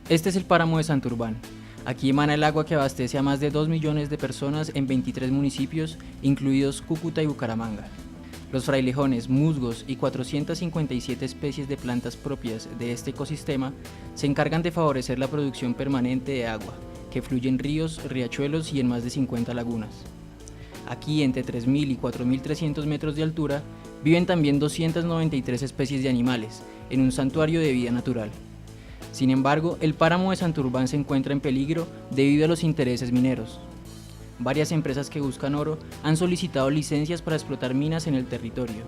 Este es el páramo de Santurbán. Aquí emana el agua que abastece a más de 2 millones de personas en 23 municipios, incluidos Cúcuta y Bucaramanga. Los frailejones, musgos y 457 especies de plantas propias de este ecosistema se encargan de favorecer la producción permanente de agua, que fluye en ríos, riachuelos y en más de 50 lagunas. Aquí, entre 3.000 y 4.300 metros de altura, viven también 293 especies de animales, en un santuario de vida natural. Sin embargo, el páramo de Santurbán se encuentra en peligro debido a los intereses mineros. Varias empresas que buscan oro han solicitado licencias para explotar minas en el territorio.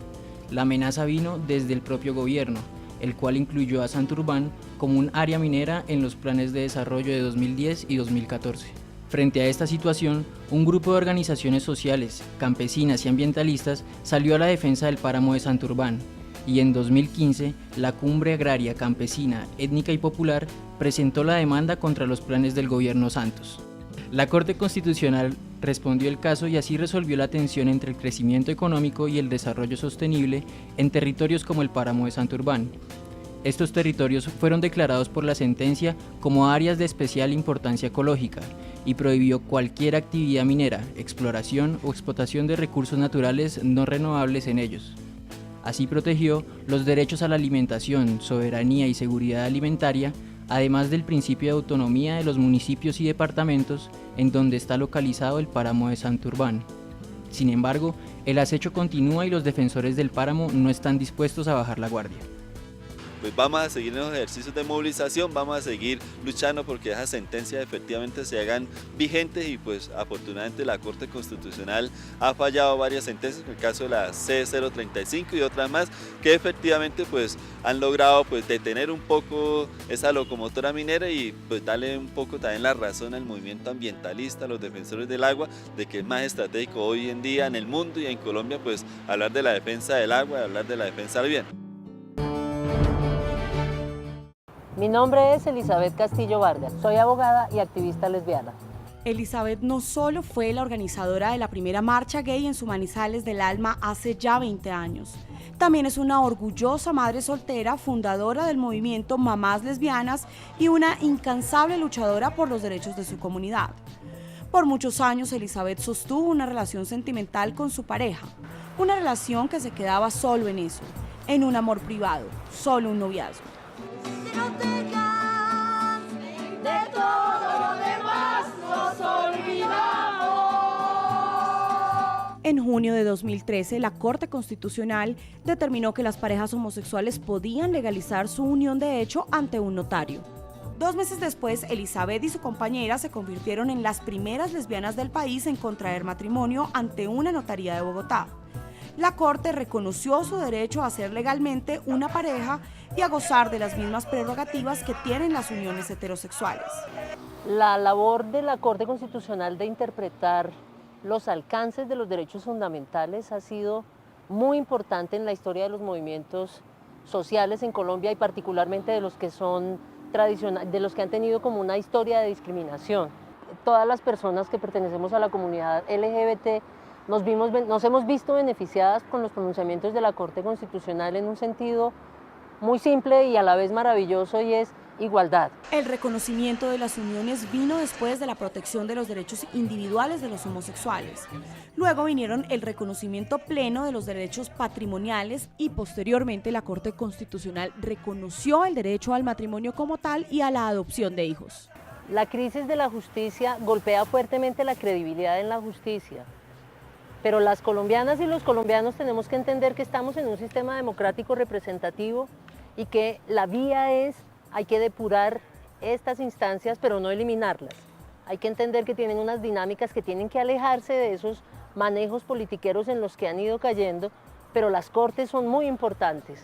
La amenaza vino desde el propio gobierno, el cual incluyó a Santurbán como un área minera en los planes de desarrollo de 2010 y 2014. Frente a esta situación, un grupo de organizaciones sociales, campesinas y ambientalistas salió a la defensa del páramo de Santurbán, y en 2015 la Cumbre Agraria Campesina, Étnica y Popular presentó la demanda contra los planes del gobierno Santos. La Corte Constitucional respondió el caso y así resolvió la tensión entre el crecimiento económico y el desarrollo sostenible en territorios como el páramo de Santurbán. Estos territorios fueron declarados por la sentencia como áreas de especial importancia ecológica y prohibió cualquier actividad minera, exploración o explotación de recursos naturales no renovables en ellos. Así protegió los derechos a la alimentación, soberanía y seguridad alimentaria, además del principio de autonomía de los municipios y departamentos en donde está localizado el páramo de Santurbán. Sin embargo, el acecho continúa y los defensores del páramo no están dispuestos a bajar la guardia. Pues vamos a seguir en los ejercicios de movilización, vamos a seguir luchando porque esas sentencias efectivamente se hagan vigentes y pues afortunadamente la Corte Constitucional ha fallado varias sentencias, en el caso de la C035 y otras más, que efectivamente pues han logrado pues detener un poco esa locomotora minera y pues darle un poco también la razón al movimiento ambientalista, a los defensores del agua, de que es más estratégico hoy en día en el mundo y en Colombia pues hablar de la defensa del agua, hablar de la defensa del bien. Mi nombre es Elizabeth Castillo Vargas, soy abogada y activista lesbiana. Elizabeth no solo fue la organizadora de la primera marcha gay en su Manizales del Alma hace ya 20 años, también es una orgullosa madre soltera, fundadora del movimiento Mamás Lesbianas y una incansable luchadora por los derechos de su comunidad. Por muchos años Elizabeth sostuvo una relación sentimental con su pareja, una relación que se quedaba solo en eso, en un amor privado, solo un noviazgo. No tengas de todo lo demás, nos olvidamos. En junio de 2013, la Corte Constitucional determinó que las parejas homosexuales podían legalizar su unión de hecho ante un notario. 2 meses después, Elizabeth y su compañera se convirtieron en las primeras lesbianas del país en contraer matrimonio ante una notaría de Bogotá. La Corte reconoció su derecho a ser legalmente una pareja y a gozar de las mismas prerrogativas que tienen las uniones heterosexuales. La labor de la Corte Constitucional de interpretar los alcances de los derechos fundamentales ha sido muy importante en la historia de los movimientos sociales en Colombia y particularmente de los que son tradicionales, de los que han tenido como una historia de discriminación. Todas las personas que pertenecemos a la comunidad LGBT nos hemos visto beneficiadas con los pronunciamientos de la Corte Constitucional en un sentido muy simple y a la vez maravilloso, y es igualdad. El reconocimiento de las uniones vino después de la protección de los derechos individuales de los homosexuales. Luego vinieron el reconocimiento pleno de los derechos patrimoniales y posteriormente la Corte Constitucional reconoció el derecho al matrimonio como tal y a la adopción de hijos. La crisis de la justicia golpea fuertemente la credibilidad en la justicia. Pero las colombianas y los colombianos tenemos que entender que estamos en un sistema democrático representativo y que la vía es, hay que depurar estas instancias, pero no eliminarlas. Hay que entender que tienen unas dinámicas que tienen que alejarse de esos manejos politiqueros en los que han ido cayendo, pero las cortes son muy importantes.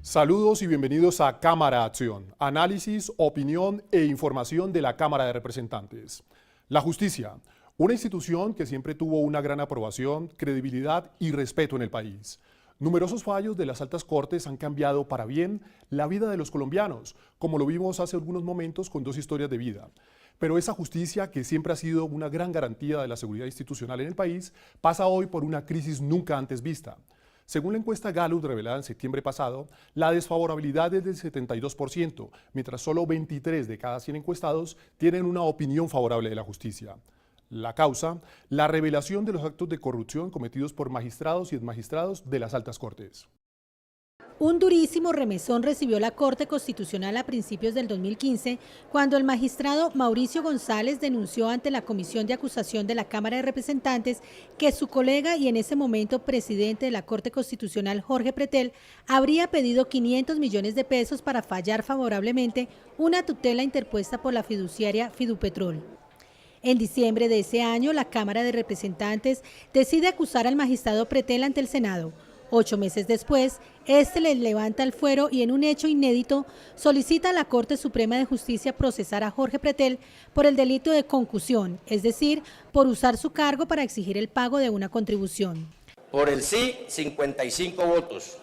Saludos y bienvenidos a Cámara Acción, análisis, opinión e información de la Cámara de Representantes. La justicia, una institución que siempre tuvo una gran aprobación, credibilidad y respeto en el país. Numerosos fallos de las altas cortes han cambiado para bien la vida de los colombianos, como lo vimos hace algunos momentos con 2 historias de vida. Pero esa justicia, que siempre ha sido una gran garantía de la seguridad institucional en el país, pasa hoy por una crisis nunca antes vista. Según la encuesta Gallup revelada en septiembre pasado, la desfavorabilidad es del 72%, mientras solo 23 de cada 100 encuestados tienen una opinión favorable de la justicia. La causa, la revelación de los actos de corrupción cometidos por magistrados y exmagistrados de las altas cortes. Un durísimo remesón recibió la Corte Constitucional a principios del 2015, cuando el magistrado Mauricio González denunció ante la Comisión de Acusación de la Cámara de Representantes que su colega y en ese momento presidente de la Corte Constitucional, Jorge Pretel, habría pedido 500 millones de pesos para fallar favorablemente una tutela interpuesta por la fiduciaria Fidupetrol. En diciembre de ese año, la Cámara de Representantes decide acusar al magistrado Pretel ante el Senado. 8 meses después, este le levanta el fuero y en un hecho inédito solicita a la Corte Suprema de Justicia procesar a Jorge Pretel por el delito de concusión, es decir, por usar su cargo para exigir el pago de una contribución. Por el sí, 55 votos.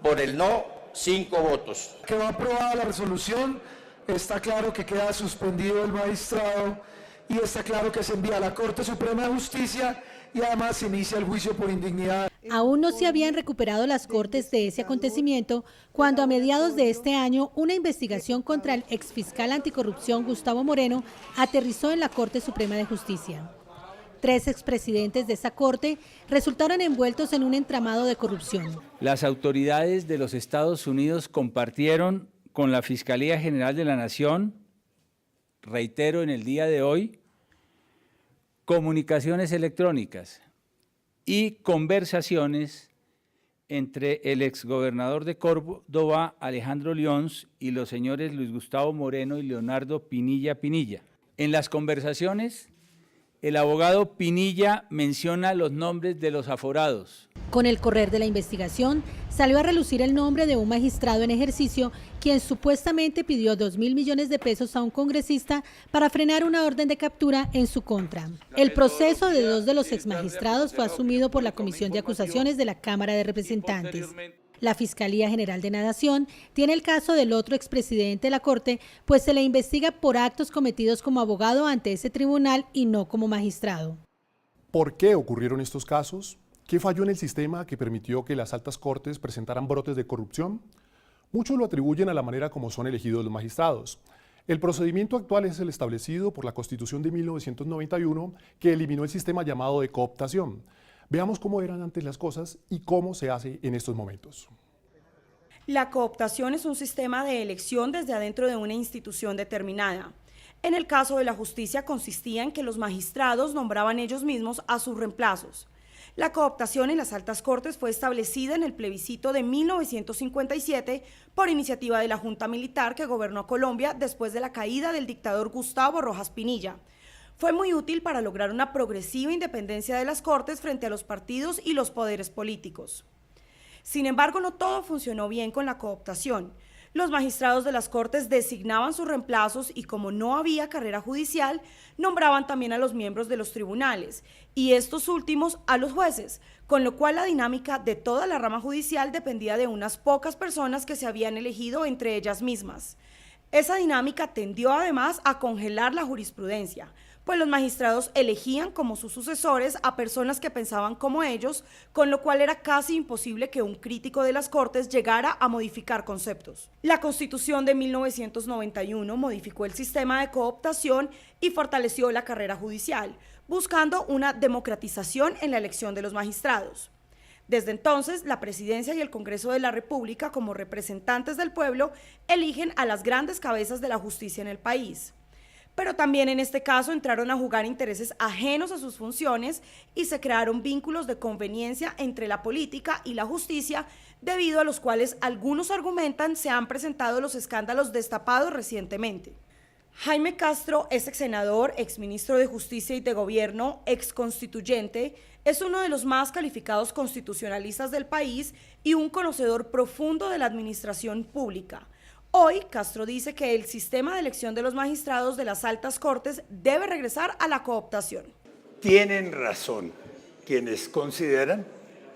Por el no, 5 votos. Quedó aprobada la resolución, está claro que queda suspendido el magistrado y está claro que se envía a la Corte Suprema de Justicia y además se inicia el juicio por indignidad. Aún no se habían recuperado las Cortes de ese acontecimiento cuando a mediados de este año una investigación contra el exfiscal anticorrupción Gustavo Moreno aterrizó en la Corte Suprema de Justicia. 3 expresidentes de esa corte resultaron envueltos en un entramado de corrupción. Las autoridades de los Estados Unidos compartieron con la Fiscalía General de la Nación, reitero en el día de hoy, comunicaciones electrónicas y conversaciones entre el exgobernador de Córdoba, Alejandro Lyons, y los señores Luis Gustavo Moreno y Leonardo Pinilla Pinilla. En las conversaciones, el abogado Pinilla menciona los nombres de los aforados. Con el correr de la investigación, salió a relucir el nombre de un magistrado en ejercicio quien supuestamente pidió 2.000 millones de pesos a un congresista para frenar una orden de captura en su contra. El proceso de 2 de los exmagistrados fue asumido por la Comisión de Acusaciones de la Cámara de Representantes. La Fiscalía General de la Nación tiene el caso del otro expresidente de la Corte, pues se le investiga por actos cometidos como abogado ante ese tribunal y no como magistrado. ¿Por qué ocurrieron estos casos? ¿Qué falló en el sistema que permitió que las altas cortes presentaran brotes de corrupción? Muchos lo atribuyen a la manera como son elegidos los magistrados. El procedimiento actual es el establecido por la Constitución de 1991, que eliminó el sistema llamado de cooptación. Veamos cómo eran antes las cosas y cómo se hace en estos momentos. La cooptación es un sistema de elección desde adentro de una institución determinada. En el caso de la justicia consistía en que los magistrados nombraban ellos mismos a sus reemplazos. La cooptación en las altas cortes fue establecida en el plebiscito de 1957 por iniciativa de la Junta Militar que gobernó Colombia después de la caída del dictador Gustavo Rojas Pinilla. Fue muy útil para lograr una progresiva independencia de las cortes frente a los partidos y los poderes políticos. Sin embargo, no todo funcionó bien con la cooptación. Los magistrados de las cortes designaban sus reemplazos y como no había carrera judicial, nombraban también a los miembros de los tribunales y estos últimos a los jueces, con lo cual la dinámica de toda la rama judicial dependía de unas pocas personas que se habían elegido entre ellas mismas. Esa dinámica tendió además a congelar la jurisprudencia, pues los magistrados elegían como sus sucesores a personas que pensaban como ellos, con lo cual era casi imposible que un crítico de las Cortes llegara a modificar conceptos. La Constitución de 1991 modificó el sistema de cooptación y fortaleció la carrera judicial, buscando una democratización en la elección de los magistrados. Desde entonces, la Presidencia y el Congreso de la República, como representantes del pueblo, eligen a las grandes cabezas de la justicia en el país. Pero también en este caso entraron a jugar intereses ajenos a sus funciones y se crearon vínculos de conveniencia entre la política y la justicia, debido a los cuales algunos argumentan se han presentado los escándalos destapados recientemente. Jaime Castro es exsenador, exministro de Justicia y de Gobierno, exconstituyente, es uno de los más calificados constitucionalistas del país y un conocedor profundo de la administración pública. Hoy, Castro dice que el sistema de elección de los magistrados de las altas cortes debe regresar a la cooptación. Tienen razón quienes consideran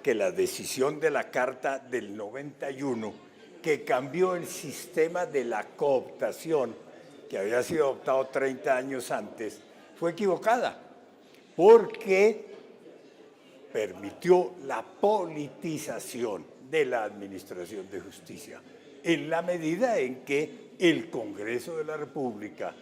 que la decisión de la Carta del 91, que cambió el sistema de la cooptación, que había sido adoptado 30 años antes, fue equivocada, porque permitió la politización de la Administración de Justicia, en la medida en que el Congreso de la República,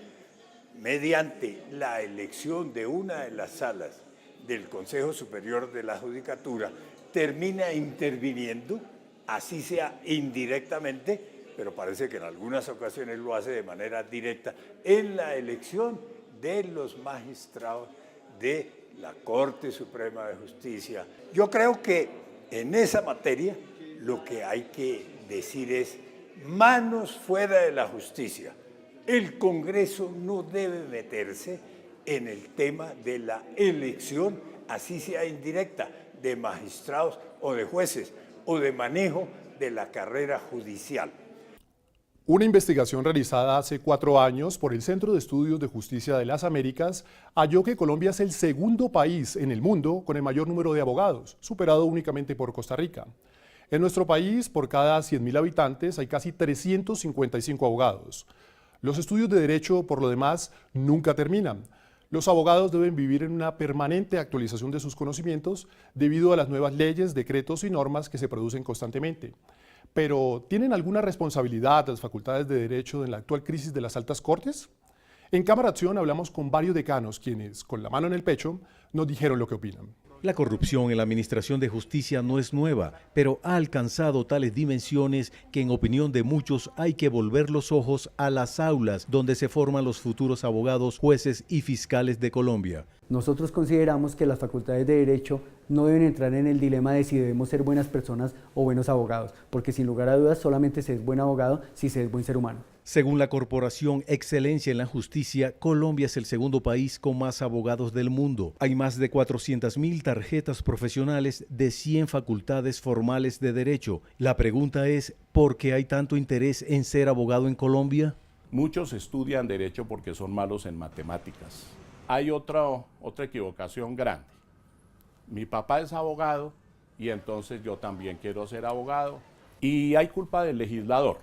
mediante la elección de una de las salas del Consejo Superior de la Judicatura, termina interviniendo, así sea indirectamente, pero parece que en algunas ocasiones lo hace de manera directa, en la elección de los magistrados de la Corte Suprema de Justicia. Yo creo que en esa materia lo que hay que decir es manos fuera de la justicia. El Congreso no debe meterse en el tema de la elección, así sea indirecta, de magistrados o de jueces o de manejo de la carrera judicial. Una investigación realizada hace 4 años por el Centro de Estudios de Justicia de las Américas halló que Colombia es el segundo país en el mundo con el mayor número de abogados, superado únicamente por Costa Rica. En nuestro país, por cada 100.000 habitantes, hay casi 355 abogados. Los estudios de derecho, por lo demás, nunca terminan. Los abogados deben vivir en una permanente actualización de sus conocimientos debido a las nuevas leyes, decretos y normas que se producen constantemente. Pero, ¿tienen alguna responsabilidad las facultades de Derecho en la actual crisis de las altas cortes? En Cámara Acción hablamos con varios decanos quienes, con la mano en el pecho, nos dijeron lo que opinan. La corrupción en la Administración de Justicia no es nueva, pero ha alcanzado tales dimensiones que en opinión de muchos hay que volver los ojos a las aulas donde se forman los futuros abogados, jueces y fiscales de Colombia. Nosotros consideramos que las facultades de Derecho no deben entrar en el dilema de si debemos ser buenas personas o buenos abogados, porque sin lugar a dudas solamente se es buen abogado si se es buen ser humano. Según la corporación Excelencia en la Justicia, Colombia es el segundo país con más abogados del mundo. Hay más de 400.000 tarjetas profesionales de 100 facultades formales de derecho. La pregunta es, ¿por qué hay tanto interés en ser abogado en Colombia? Muchos estudian derecho porque son malos en matemáticas. Hay otra equivocación grande. Mi papá es abogado y entonces yo también quiero ser abogado. Y hay culpa del legislador,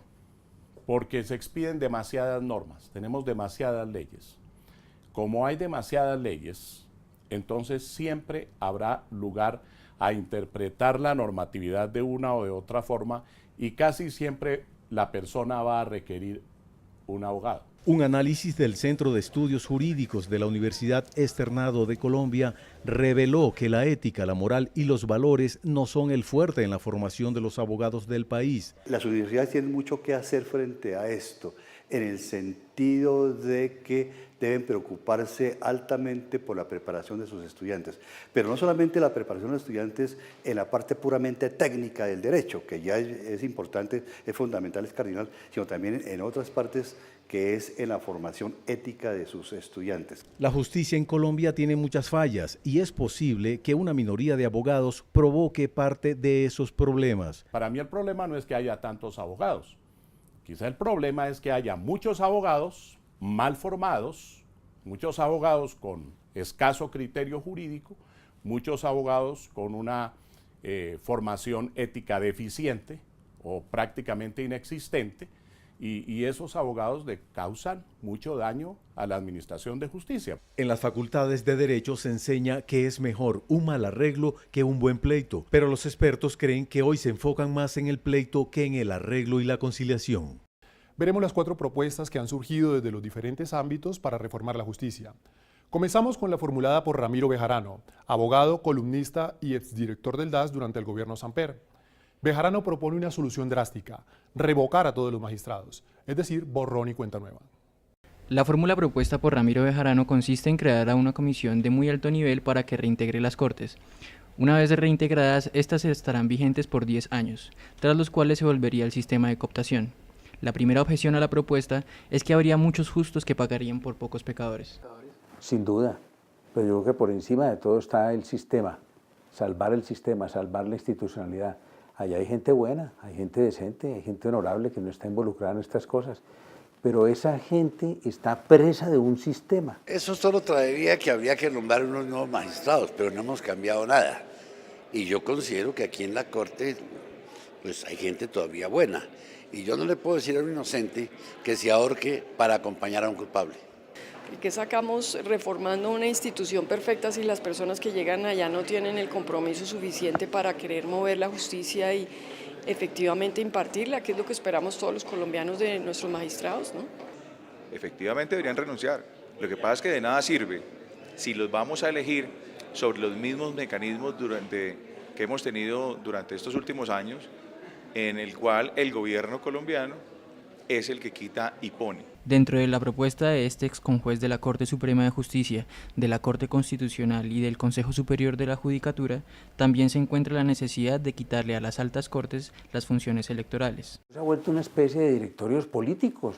porque se expiden demasiadas normas, tenemos demasiadas leyes. Como hay demasiadas leyes, entonces siempre habrá lugar a interpretar la normatividad de una o de otra forma y casi siempre la persona va a requerir un abogado. Un análisis del Centro de Estudios Jurídicos de la Universidad Externado de Colombia reveló que la ética, la moral y los valores no son el fuerte en la formación de los abogados del país. Las universidades tienen mucho que hacer frente a esto, en el sentido de que deben preocuparse altamente por la preparación de sus estudiantes, pero no solamente la preparación de los estudiantes en la parte puramente técnica del derecho, que ya es importante, es fundamental, es cardinal, sino también en otras partes que es en la formación ética de sus estudiantes. La justicia en Colombia tiene muchas fallas y es posible que una minoría de abogados provoque parte de esos problemas. Para mí el problema no es que haya tantos abogados. Quizá el problema es que haya muchos abogados mal formados, muchos abogados con escaso criterio jurídico, muchos abogados con una formación ética deficiente o prácticamente inexistente, y esos abogados le causan mucho daño a la administración de justicia. En las facultades de Derecho se enseña que es mejor un mal arreglo que un buen pleito, pero los expertos creen que hoy se enfocan más en el pleito que en el arreglo y la conciliación. Veremos las 4 propuestas que han surgido desde los diferentes ámbitos para reformar la justicia. Comenzamos con la formulada por Ramiro Bejarano, abogado, columnista y exdirector del DAS durante el gobierno Samper. Bejarano propone una solución drástica, revocar a todos los magistrados, es decir, borrón y cuenta nueva. La fórmula propuesta por Ramiro Bejarano consiste en crear a una comisión de muy alto nivel para que reintegre las Cortes. Una vez reintegradas, estas estarán vigentes por 10 años, tras los cuales se volvería el sistema de cooptación. La primera objeción a la propuesta es que habría muchos justos que pagarían por pocos pecadores. Sin duda, pero yo creo que por encima de todo está el sistema, salvar la institucionalidad. Allá hay gente buena, hay gente decente, hay gente honorable que no está involucrada en estas cosas, pero esa gente está presa de un sistema. Eso solo traería que habría que nombrar unos nuevos magistrados, pero no hemos cambiado nada. Y yo considero que aquí en la Corte pues hay gente todavía buena. Y yo no le puedo decir a un inocente que se ahorque para acompañar a un culpable. ¿Qué sacamos reformando una institución perfecta si las personas que llegan allá no tienen el compromiso suficiente para querer mover la justicia y efectivamente impartirla, que es lo que esperamos todos los colombianos de nuestros magistrados, ¿no? Efectivamente deberían renunciar. Lo que pasa es que de nada sirve si los vamos a elegir sobre los mismos mecanismos que hemos tenido durante estos últimos años, en el cual el gobierno colombiano es el que quita y pone. Dentro de la propuesta de este exconjuez de la Corte Suprema de Justicia, de la Corte Constitucional y del Consejo Superior de la Judicatura, también se encuentra la necesidad de quitarle a las altas cortes las funciones electorales. Se ha vuelto una especie de directorios políticos,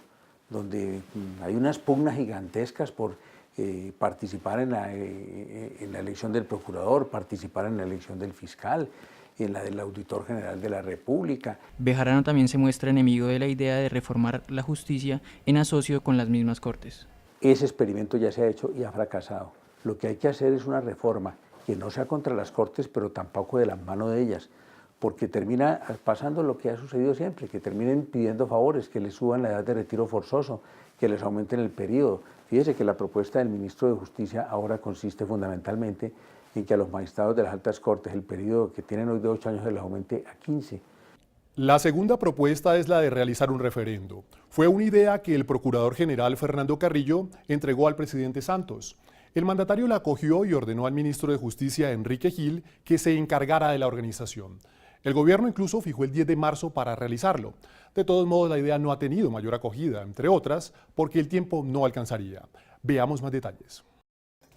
donde hay unas pugnas gigantescas por participar en la elección del procurador, participar en la elección del fiscal, en la del auditor general de la República. Bejarano también se muestra enemigo de la idea de reformar la justicia en asocio con las mismas cortes. Ese experimento ya se ha hecho y ha fracasado. Lo que hay que hacer es una reforma que no sea contra las cortes, pero tampoco de la mano de ellas, porque termina pasando lo que ha sucedido siempre, que terminen pidiendo favores, que les suban la edad de retiro forzoso, que les aumenten el periodo. Fíjese que la propuesta del ministro de Justicia ahora consiste fundamentalmente en que a los magistrados de las altas cortes el periodo que tienen hoy de 8 años se les aumente a 15. La segunda propuesta es la de realizar un referendo. Fue una idea que el Procurador General Fernando Carrillo entregó al presidente Santos. El mandatario la acogió y ordenó al ministro de Justicia, Enrique Gil, que se encargara de la organización. El gobierno incluso fijó el 10 de marzo para realizarlo. De todos modos, la idea no ha tenido mayor acogida, entre otras, porque el tiempo no alcanzaría. Veamos más detalles.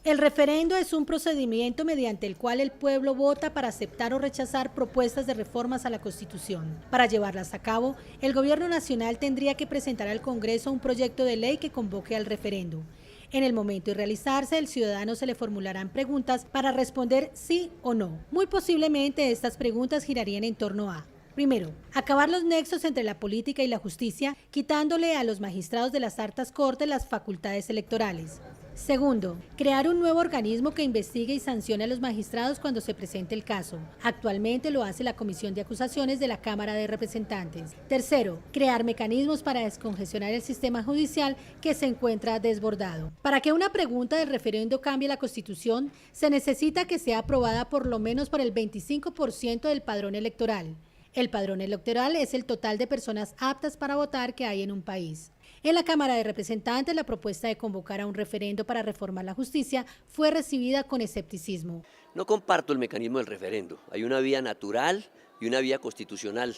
El referendo es un procedimiento mediante el cual el pueblo vota para aceptar o rechazar propuestas de reformas a la Constitución. Para llevarlas a cabo, el Gobierno Nacional tendría que presentar al Congreso un proyecto de ley que convoque al referendo. En el momento de realizarse, el ciudadano se le formularán preguntas para responder sí o no. Muy posiblemente estas preguntas girarían en torno a: primero, acabar los nexos entre la política y la justicia, quitándole a los magistrados de las altas cortes las facultades electorales. Segundo, crear un nuevo organismo que investigue y sancione a los magistrados cuando se presente el caso. Actualmente lo hace la Comisión de Acusaciones de la Cámara de Representantes. Tercero, crear mecanismos para descongestionar el sistema judicial que se encuentra desbordado. Para que una pregunta del referendo cambie la Constitución, se necesita que sea aprobada por lo menos por el 25% del padrón electoral. El padrón electoral es el total de personas aptas para votar que hay en un país. En la Cámara de Representantes, la propuesta de convocar a un referendo para reformar la justicia fue recibida con escepticismo. No comparto el mecanismo del referendo. Hay una vía natural y una vía constitucional,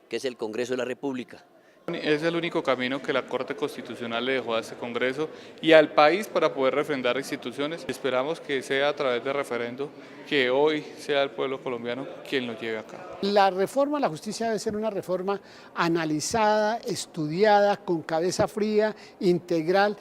que es el Congreso de la República. Es el único camino que la Corte Constitucional le dejó a este Congreso y al país para poder refrendar instituciones. Esperamos que sea a través de referendo, que hoy sea el pueblo colombiano quien lo lleve a cabo. La reforma a la justicia debe ser una reforma analizada, estudiada, con cabeza fría, integral.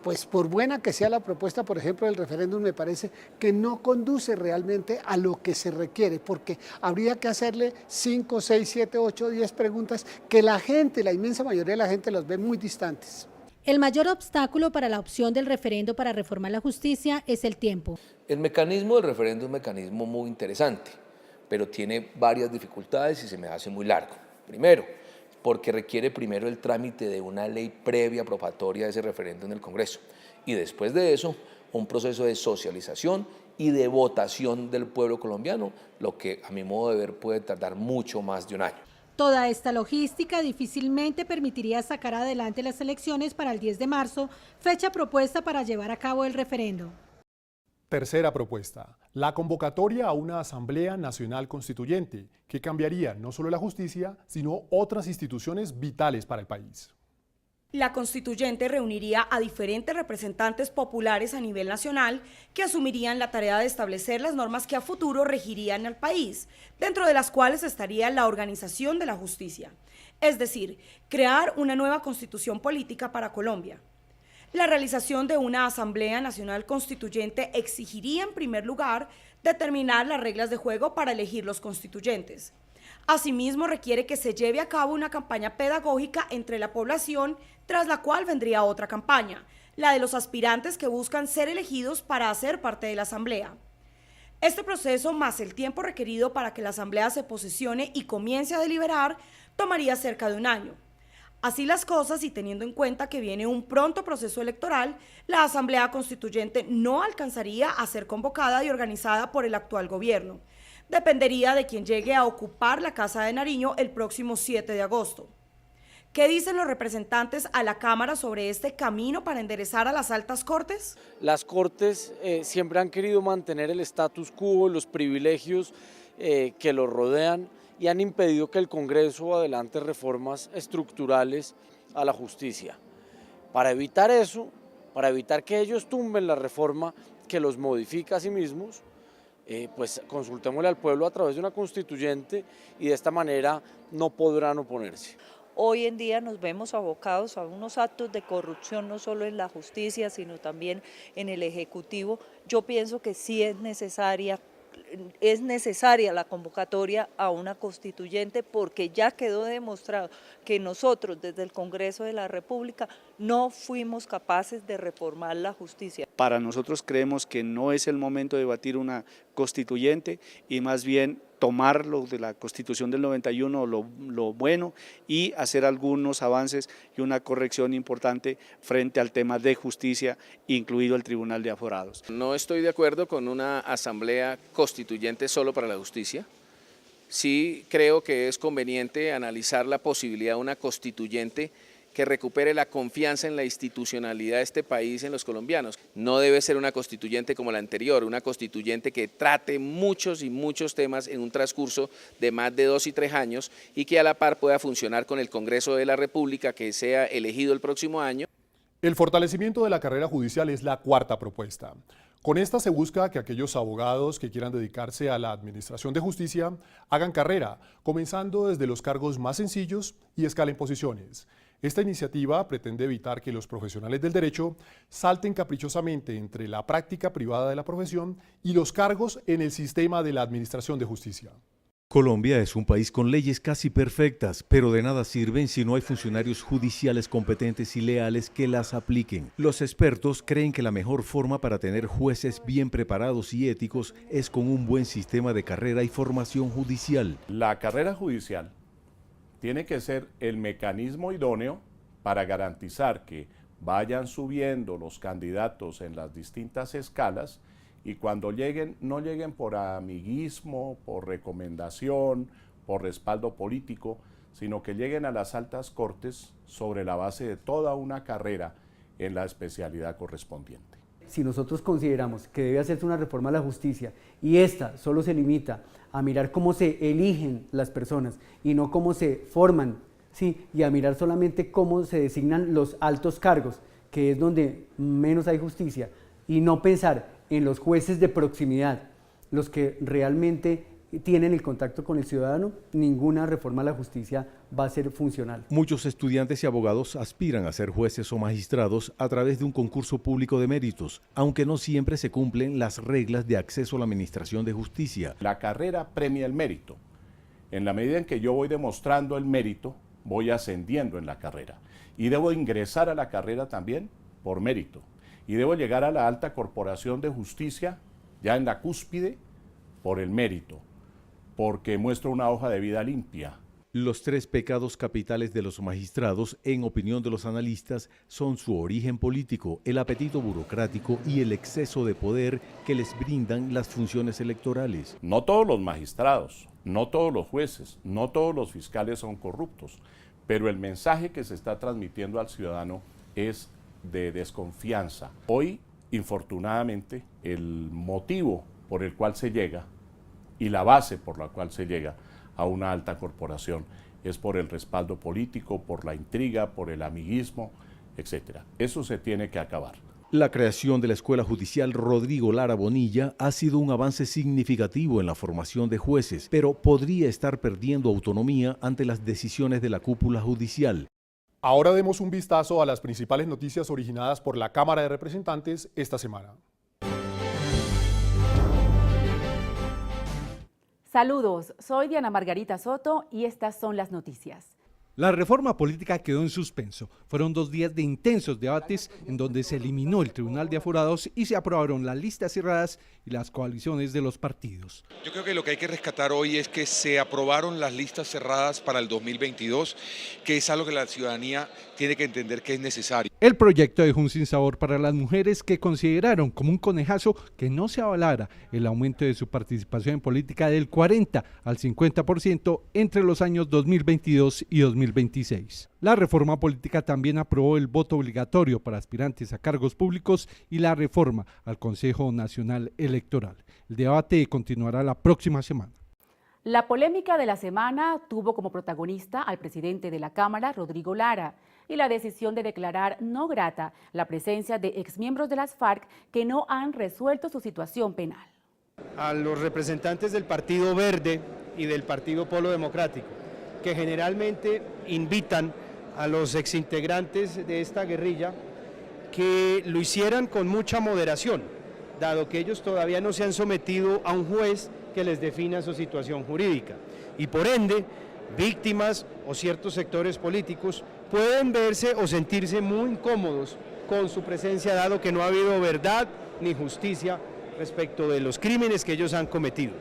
Pues por buena que sea la propuesta, por ejemplo, del referéndum, me parece que no conduce realmente a lo que se requiere, porque habría que hacerle 5, 6, 7, 8, 10 preguntas que la gente, la inmensa mayoría de la gente los ve muy distantes. El mayor obstáculo para la opción del referendo para reformar la justicia es el tiempo. El mecanismo del referendo es un mecanismo muy interesante, pero tiene varias dificultades y se me hace muy largo. Primero, porque requiere primero el trámite de una ley previa aprobatoria de ese referendo en el Congreso y después de eso un proceso de socialización y de votación del pueblo colombiano, lo que a mi modo de ver puede tardar mucho más de un año. Toda esta logística difícilmente permitiría sacar adelante las elecciones para el 10 de marzo, fecha propuesta para llevar a cabo el referendo. Tercera propuesta, la convocatoria a una Asamblea Nacional Constituyente, que cambiaría no solo la justicia, sino otras instituciones vitales para el país. La constituyente reuniría a diferentes representantes populares a nivel nacional que asumirían la tarea de establecer las normas que a futuro regirían al país, dentro de las cuales estaría la organización de la justicia, es decir, crear una nueva constitución política para Colombia. La realización de una Asamblea Nacional Constituyente exigiría en primer lugar determinar las reglas de juego para elegir los constituyentes. Asimismo, requiere que se lleve a cabo una campaña pedagógica entre la población, tras la cual vendría otra campaña, la de los aspirantes que buscan ser elegidos para hacer parte de la Asamblea. Este proceso, más el tiempo requerido para que la Asamblea se posesione y comience a deliberar, tomaría cerca de un año. Así las cosas, y teniendo en cuenta que viene un pronto proceso electoral, la Asamblea Constituyente no alcanzaría a ser convocada y organizada por el actual gobierno. Dependería de quien llegue a ocupar la Casa de Nariño el próximo 7 de agosto. ¿Qué dicen los representantes a la Cámara sobre este camino para enderezar a las altas cortes? Las cortes siempre han querido mantener el status quo, los privilegios que los rodean, y han impedido que el Congreso adelante reformas estructurales a la justicia. Para evitar eso, para evitar que ellos tumben la reforma que los modifica a sí mismos, pues consultémosle al pueblo a través de una constituyente, y de esta manera no podrán oponerse. Hoy en día nos vemos abocados a unos actos de corrupción, no solo en la justicia, sino también en el Ejecutivo. Yo pienso que sí es necesaria la convocatoria a una constituyente, porque ya quedó demostrado que nosotros desde el Congreso de la República no fuimos capaces de reformar la justicia. Para nosotros creemos que no es el momento de debatir una constituyente, y más bien tomar lo de la Constitución del 91, lo bueno, y hacer algunos avances y una corrección importante frente al tema de justicia, incluido el Tribunal de Aforados. No estoy de acuerdo con una asamblea constituyente solo para la justicia. Sí creo que es conveniente analizar la posibilidad de una constituyente que recupere la confianza en la institucionalidad de este país, en los colombianos. No debe ser una constituyente como la anterior, una constituyente que trate muchos y muchos temas en un transcurso de más de 2 y 3 años, y que a la par pueda funcionar con el Congreso de la República, que sea elegido el próximo año. El fortalecimiento de la carrera judicial es la cuarta propuesta. Con esta se busca que aquellos abogados que quieran dedicarse a la administración de justicia hagan carrera, comenzando desde los cargos más sencillos y escalen posiciones. Esta iniciativa pretende evitar que los profesionales del derecho salten caprichosamente entre la práctica privada de la profesión y los cargos en el sistema de la administración de justicia. Colombia es un país con leyes casi perfectas, pero de nada sirven si no hay funcionarios judiciales competentes y leales que las apliquen. Los expertos creen que la mejor forma para tener jueces bien preparados y éticos es con un buen sistema de carrera y formación judicial. La carrera judicial tiene que ser el mecanismo idóneo para garantizar que vayan subiendo los candidatos en las distintas escalas, y cuando lleguen, no lleguen por amiguismo, por recomendación, por respaldo político, sino que lleguen a las altas cortes sobre la base de toda una carrera en la especialidad correspondiente. Si nosotros consideramos que debe hacerse una reforma a la justicia, y esta solo se limita a mirar cómo se eligen las personas y no cómo se forman, ¿sí? Y a mirar solamente cómo se designan los altos cargos, que es donde menos hay justicia, y no pensar en los jueces de proximidad, los que realmente tienen el contacto con el ciudadano, ninguna reforma a la justicia va a ser funcional. Muchos estudiantes y abogados aspiran a ser jueces o magistrados a través de un concurso público de méritos, aunque no siempre se cumplen las reglas de acceso a la administración de justicia. La carrera premia el mérito. En la medida en que yo voy demostrando el mérito, voy ascendiendo en la carrera. Y debo ingresar a la carrera también por mérito. Y debo llegar a la alta corporación de justicia, ya en la cúspide, por el mérito, porque muestro una hoja de vida limpia. Los 3 pecados capitales de los magistrados, en opinión de los analistas, son su origen político, el apetito burocrático y el exceso de poder que les brindan las funciones electorales. No todos los magistrados, no todos los jueces, no todos los fiscales son corruptos, pero el mensaje que se está transmitiendo al ciudadano es de desconfianza. Hoy, infortunadamente, el motivo por el cual se llega y la base por la cual se llega a una alta corporación es por el respaldo político, por la intriga, por el amiguismo, etc. Eso se tiene que acabar. La creación de la Escuela Judicial Rodrigo Lara Bonilla ha sido un avance significativo en la formación de jueces, pero podría estar perdiendo autonomía ante las decisiones de la cúpula judicial. Ahora demos un vistazo a las principales noticias originadas por la Cámara de Representantes esta semana. Saludos, soy Diana Margarita Soto y estas son las noticias. La reforma política quedó en suspenso. Fueron 2 días de intensos debates en donde se eliminó el Tribunal de Aforados y se aprobaron las listas cerradas y las coaliciones de los partidos. Yo creo que lo que hay que rescatar hoy es que se aprobaron las listas cerradas para el 2022, que es algo que la ciudadanía tiene que entender que es necesario. El proyecto dejó un sinsabor para las mujeres que consideraron como un conejazo que no se avalara el aumento de su participación en política del 40 al 50% entre los años 2022 y 2026. La reforma política también aprobó el voto obligatorio para aspirantes a cargos públicos y la reforma al Consejo Nacional Electoral. El debate continuará la próxima semana. La polémica de la semana tuvo como protagonista al presidente de la Cámara, Rodrigo Lara, y la decisión de declarar no grata la presencia de exmiembros de las FARC que no han resuelto su situación penal. A los representantes del Partido Verde y del Partido Polo Democrático, que generalmente invitan a los exintegrantes de esta guerrilla que lo hicieran con mucha moderación, dado que ellos todavía no se han sometido a un juez que les defina su situación jurídica. Y por ende, víctimas o ciertos sectores políticos pueden verse o sentirse muy incómodos con su presencia, dado que no ha habido verdad ni justicia respecto de los crímenes que ellos han cometido.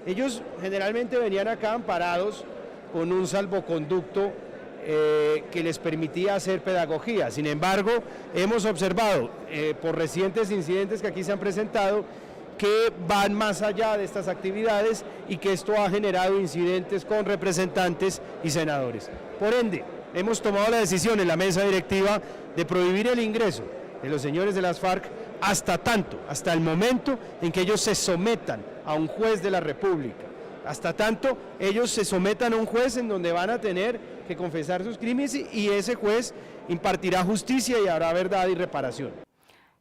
Ellos generalmente venían acá amparados con un salvoconducto que les permitía hacer pedagogía. Sin embargo, hemos observado por recientes incidentes que aquí se han presentado que van más allá de estas actividades y que esto ha generado incidentes con representantes y senadores. Por ende, hemos tomado la decisión en la mesa directiva de prohibir el ingreso de los señores de las FARC hasta el momento en que ellos se sometan a un juez de la República. Hasta tanto ellos se sometan a un juez en donde van a tener que confesar sus crímenes y ese juez impartirá justicia y habrá verdad y reparación.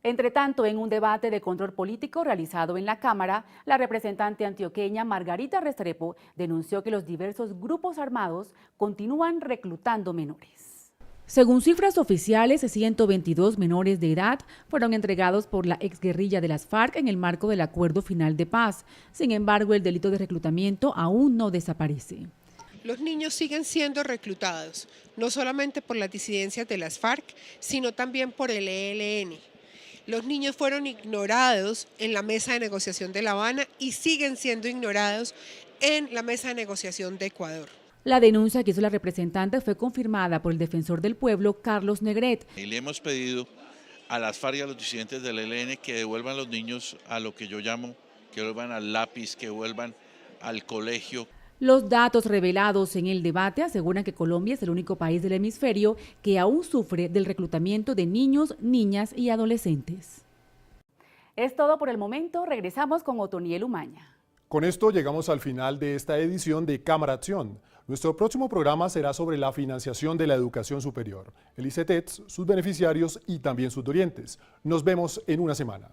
Entre tanto, en un debate de control político realizado en la Cámara, la representante antioqueña Margarita Restrepo denunció que los diversos grupos armados continúan reclutando menores. Según cifras oficiales, 122 menores de edad fueron entregados por la exguerrilla de las FARC en el marco del Acuerdo Final de Paz. Sin embargo, el delito de reclutamiento aún no desaparece. Los niños siguen siendo reclutados, no solamente por las disidencias de las FARC, sino también por el ELN. Los niños fueron ignorados en la mesa de negociación de La Habana y siguen siendo ignorados en la mesa de negociación de Ecuador. La denuncia que hizo la representante fue confirmada por el defensor del pueblo, Carlos Negret. Y le hemos pedido a las FARC y a los disidentes del ELN que devuelvan a los niños a lo que yo llamo, que vuelvan al lápiz, que vuelvan al colegio. Los datos revelados en el debate aseguran que Colombia es el único país del hemisferio que aún sufre del reclutamiento de niños, niñas y adolescentes. Es todo por el momento. Regresamos con Otoniel Umaña. Con esto llegamos al final de esta edición de Cámara Acción. Nuestro próximo programa será sobre la financiación de la educación superior, el ICETEX, sus beneficiarios y también sus dolientes. Nos vemos en una semana.